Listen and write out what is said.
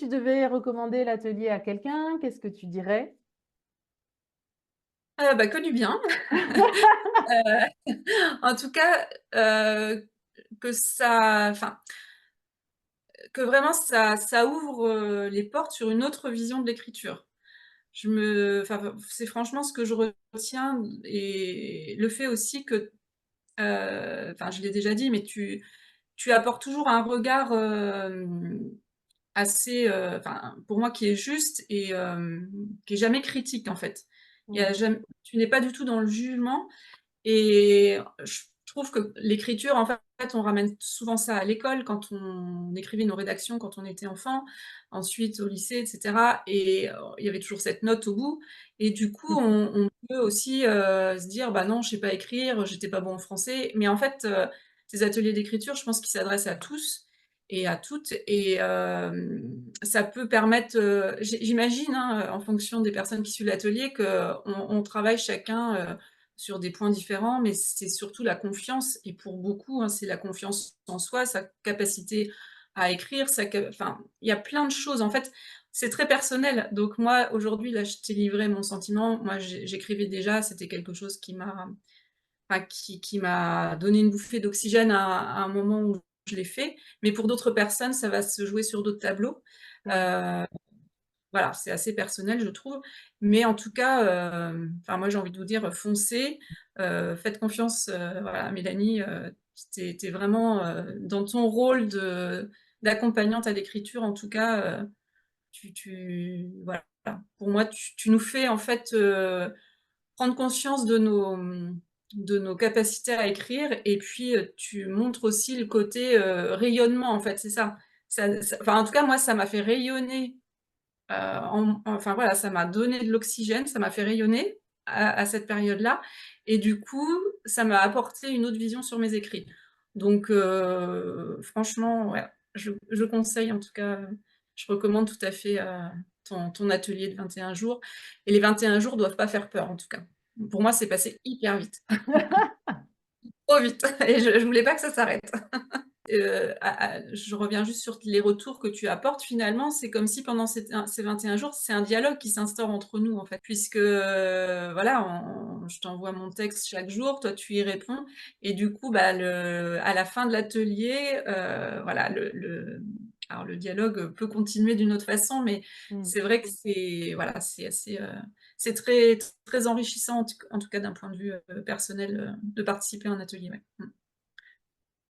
tu devais recommander l'atelier à quelqu'un, qu'est-ce que tu dirais? Bah, que du bien. En tout cas, que ça enfin, que vraiment ça ouvre, les portes sur une autre vision de l'écriture. C'est franchement ce que je retiens et le fait aussi que, enfin, je l'ai déjà dit, mais tu apportes toujours un regard, assez, enfin, pour moi qui est juste et qui est jamais critique, en fait. Il y a Mmh. jamais Tu n'es pas du tout dans le jugement. Et je trouve que l'écriture, en fait, on ramène souvent ça à l'école quand on écrivait nos rédactions quand on était enfant, ensuite au lycée et cetera et il y avait toujours cette note au bout et du coup, on peut aussi, se dire: «Bah non, je sais pas écrire, j'étais pas bon en français». Mais en fait, ces ateliers d'écriture, je pense qu'ils s'adressent à tous et à toutes et ça peut permettre, j'imagine, hein, en fonction des personnes qui suivent l'atelier qu'on travaille chacun, sur des points différents, mais c'est surtout la confiance et pour beaucoup, hein, c'est la confiance en soi, sa capacité à écrire, enfin, il y a plein de choses. En fait, c'est très personnel. Donc moi, aujourd'hui, là, je t'ai livré mon sentiment. Moi, j'écrivais déjà, c'était quelque chose qui m'a donné une bouffée d'oxygène à un moment où je l'ai fait. Mais pour d'autres personnes, ça va se jouer sur d'autres tableaux. Ouais. Heu voilà, c'est assez personnel, je trouve. Mais en tout cas, enfin moi j'ai envie de vous dire, foncez, faites confiance, voilà, à Mélanie, tu es vraiment, dans ton rôle d'accompagnante à l'écriture en tout cas, voilà, pour moi tu nous fais en fait, prendre conscience de nos capacités à écrire et puis, tu montres aussi le côté, rayonnement en fait, c'est ça. Enfin en tout cas moi ça m'a fait rayonner. Enfin voilà, ça m'a donné de l'oxygène, ça m'a fait rayonner à cette période-là et du coup, ça m'a apporté une autre vision sur mes écrits. Donc franchement, ouais, je conseille en tout cas, je recommande tout à fait, ton atelier de 21 jours et les 21 jours doivent pas faire peur en tout cas. Pour moi, c'est passé hyper vite, trop vite et je voulais pas que ça s'arrête. Je reviens juste sur les retours que tu apportes finalement, c'est comme si pendant ces 21 jours, c'est un dialogue qui s'instaure entre nous, en fait. Puisque, voilà, je t'envoie mon texte chaque jour, toi tu y réponds et du coup, bah, à la fin de l'atelier, voilà, alors le dialogue peut continuer d'une autre façon, mais Mmh. c'est vrai que c'est voilà, c'est assez, c'est très très enrichissant en tout cas d'un point de vue, personnel, de participer à un atelier, ouais. Mmh.